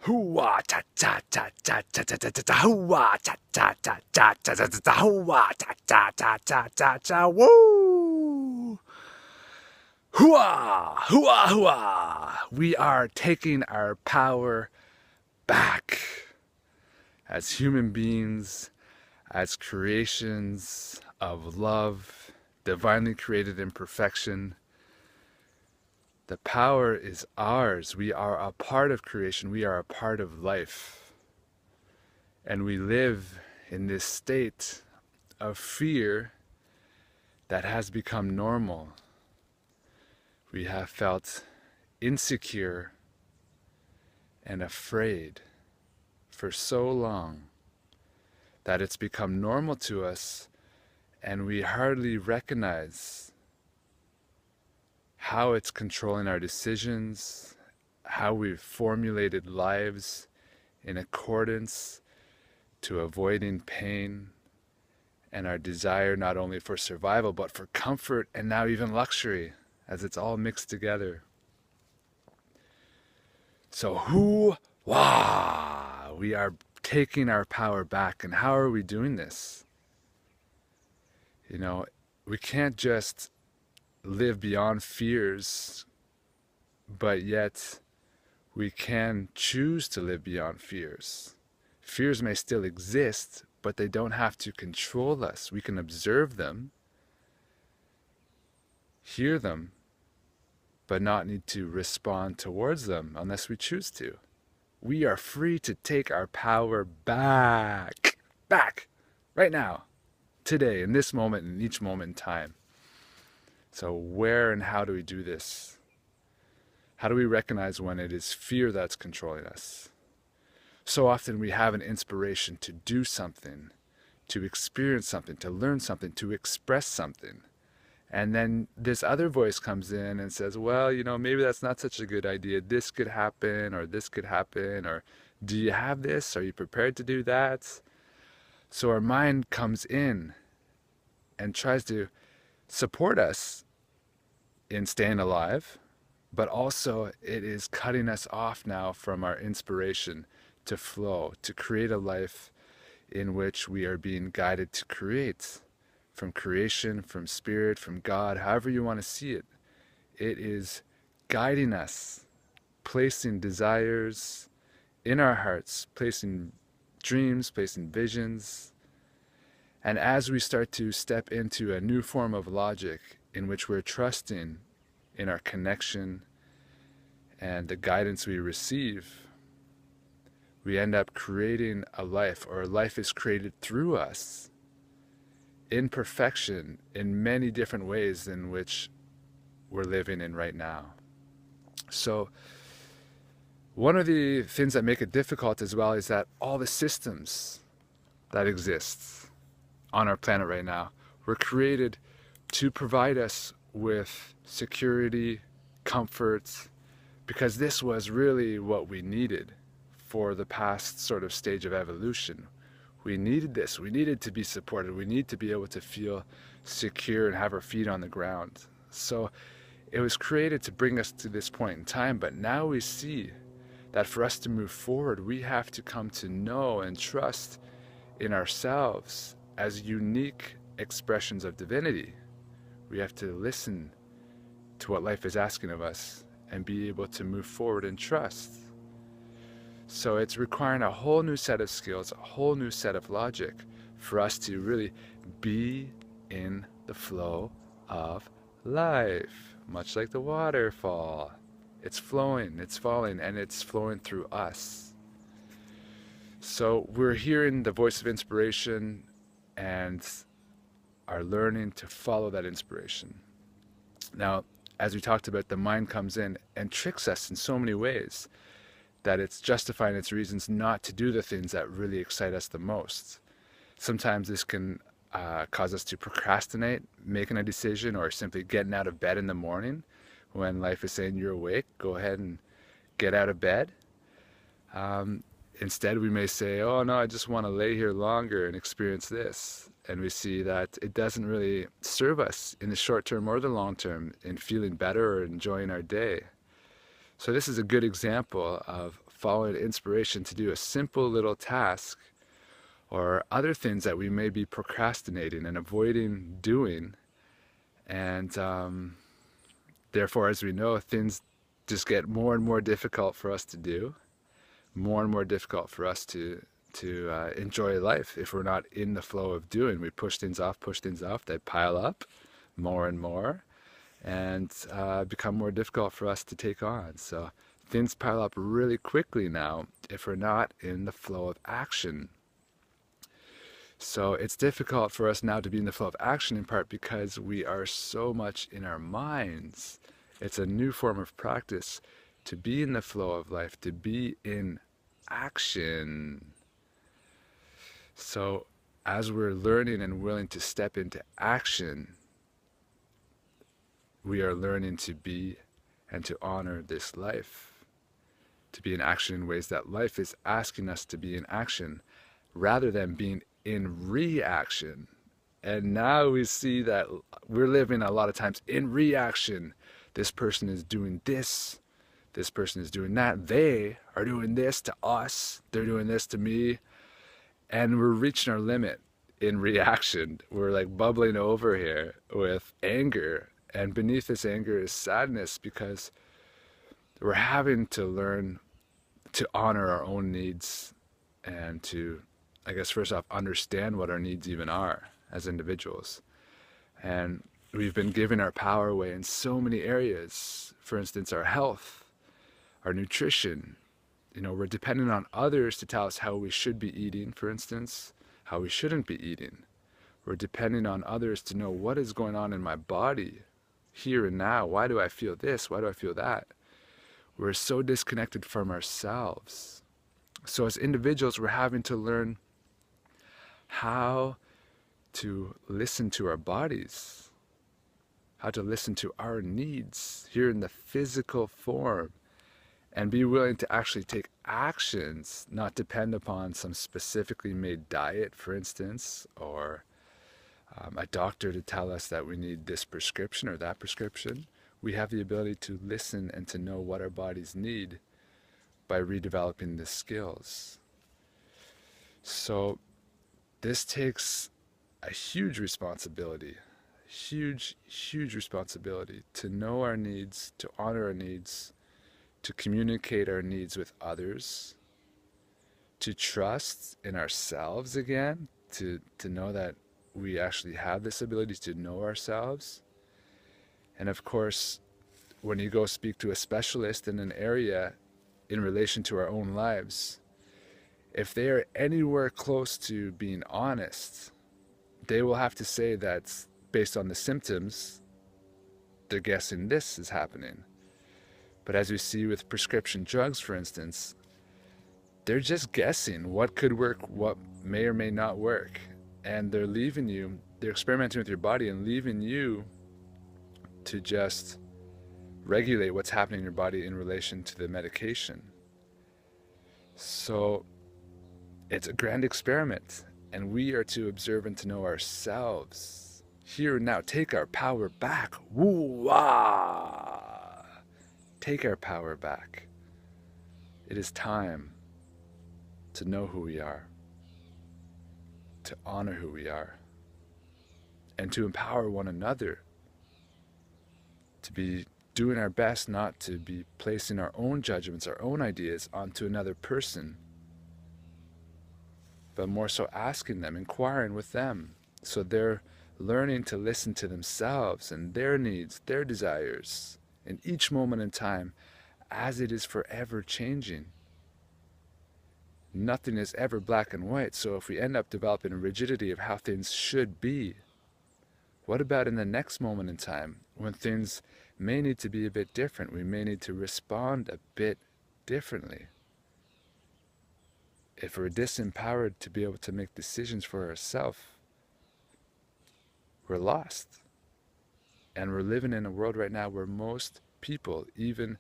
Hoo-wah, cha cha cha cha cha cha cha cha cha, hoo-wah, cha cha cha cha cha cha cha cha, hoo-wah, cha cha cha cha cha cha, woo! Hoo-wah, hoo-wah, hoo-wah! We are taking our power back as human beings, as creations of love, divinely created in perfection. The power is ours. We are a part of creation. We are a part of life. And we live in this state of fear that has become normal. We have felt insecure and afraid for so long that it's become normal to us, and we hardly recognize how it's controlling our decisions, how we've formulated lives in accordance to avoiding pain and our desire not only for survival but for comfort and now even luxury, as it's all mixed together. So hoo-wah! We are taking our power back. And how are we doing this? You know, we can't just live beyond fears, but yet we can choose to live beyond fears. Fears may still exist, but they don't have to control us. We can observe them, hear them, but not need to respond towards them unless we choose to. We are free to take our power back, right now, today, in this moment, in each moment in time. So where and how do we do this? How do we recognize when it is fear that's controlling us? So often we have an inspiration to do something, to experience something, to learn something, to express something. And then this other voice comes in and says, well, you know, maybe that's not such a good idea. This could happen, or this could happen, or do you have this? Are you prepared to do that? So our mind comes in and tries to support us in staying alive, but also it is cutting us off now from our inspiration to flow, to create a life in which we are being guided to create. From creation, from spirit, from God, however you want to see it. It is guiding us, placing desires in our hearts, placing dreams, placing visions. And as we start to step into a new form of logic in which we're trusting in our connection and the guidance we receive, we end up creating a life, or a life is created through us, in perfection, in many different ways in which we're living in right now. So one of the things that make it difficult as well is that all the systems that exist on our planet right now were created to provide us with security, comfort, because this was really what we needed for the past sort of stage of evolution. We needed this. We needed to be supported. We need to be able to feel secure and have our feet on the ground. So it was created to bring us to this point in time, but now we see that for us to move forward, we have to come to know and trust in ourselves as unique expressions of divinity. We have to listen to what life is asking of us and be able to move forward and trust. So it's requiring a whole new set of skills, a whole new set of logic for us to really be in the flow of life, much like the waterfall. It's flowing, it's falling, and it's flowing through us. So we're hearing the voice of inspiration and are learning to follow that inspiration. Now, as we talked about, the mind comes in and tricks us in so many ways that it's justifying its reasons not to do the things that really excite us the most. Sometimes this can cause us to procrastinate making a decision, or simply getting out of bed in the morning when life is saying you're awake, go ahead and get out of bed. Instead, we may say, oh no, I just want to lay here longer and experience this. And we see that it doesn't really serve us in the short term or the long term in feeling better or enjoying our day. So this is a good example of following inspiration to do a simple little task or other things that we may be procrastinating and avoiding doing. And therefore, as we know, things just get more and more difficult for us to do, more and more difficult for us to enjoy life. If we're not in the flow of doing, we push things off, they pile up more and more, and become more difficult for us to take on. So things pile up really quickly now if we're not in the flow of action. So it's difficult for us now to be in the flow of action, in part because we are so much in our minds. It's a new form of practice to be in the flow of life, to be in action. So as we're learning and willing to step into action, we are learning to be and to honor this life, to be in action in ways that life is asking us to be in action, rather than being in reaction. And now we see that we're living a lot of times in reaction. This person is doing this, this person is doing that, they are doing this to us, they're doing this to me, and we're reaching our limit in reaction. We're like bubbling over here with anger, and beneath this anger is sadness, because we're having to learn to honor our own needs and to, I guess, first off, understand what our needs even are as individuals. And we've been giving our power away in so many areas. For instance, our health, our nutrition. You know, we're dependent on others to tell us how we should be eating, for instance, how we shouldn't be eating. We're dependent on others to know what is going on in my body here and now. Why do I feel this? Why do I feel that? We're so disconnected from ourselves. So as individuals, we're having to learn how to listen to our bodies, how to listen to our needs here in the physical form, and be willing to actually take actions, not depend upon some specifically made diet, for instance, or a doctor to tell us that we need this prescription or that prescription. We have the ability to listen and to know what our bodies need by redeveloping the skills. So this takes a huge responsibility, huge responsibility to know our needs, to honor our needs, to communicate our needs with others, to trust in ourselves again, to know that we actually have this ability to know ourselves. And of course, when you go speak to a specialist in an area in relation to our own lives, if they are anywhere close to being honest, they will have to say that based on the symptoms, they're guessing this is happening. But as we see with prescription drugs, for instance, they're just guessing what could work, what may or may not work. And they're leaving you, they're experimenting with your body and leaving you to just regulate what's happening in your body in relation to the medication. So it's a grand experiment, and we are to observe and to know ourselves. Here and now, take our power back. Woo-wah! Take our power back. It is time to know who we are, to honor who we are, and to empower one another, to be doing our best not to be placing our own judgments, our own ideas onto another person, but more so asking them, inquiring with them, so they're learning to listen to themselves and their needs, their desires, in each moment in time, as it is forever changing. Nothing is ever black and white, so if we end up developing a rigidity of how things should be, what about in the next moment in time, when things may need to be a bit different? We may need to respond a bit differently. If we're disempowered to be able to make decisions for ourselves, we're lost. And we're living in a world right now where most people, even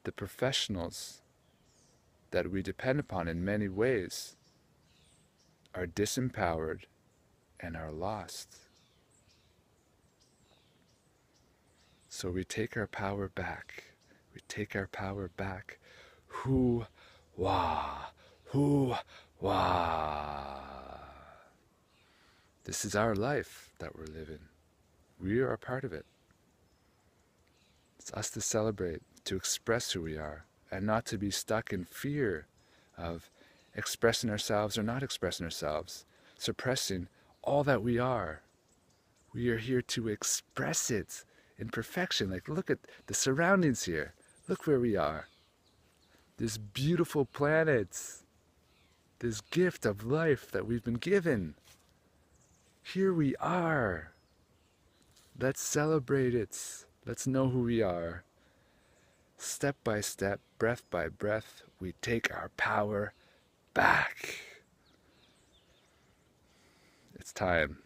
the professionals that we depend upon in many ways, are disempowered and are lost. So we take our power back. We take our power back. Who wah, hoo, wah. This is our life that we're living. We are a part of it. It's us to celebrate, to express who we are, and not to be stuck in fear of expressing ourselves or not expressing ourselves, suppressing all that we are. We are here to express it in perfection. Like, look at the surroundings here. Look where we are. This beautiful planet, this gift of life that we've been given. Here we are. Let's celebrate it. Let's know who we are. Step by step, breath by breath, we take our power back. It's time.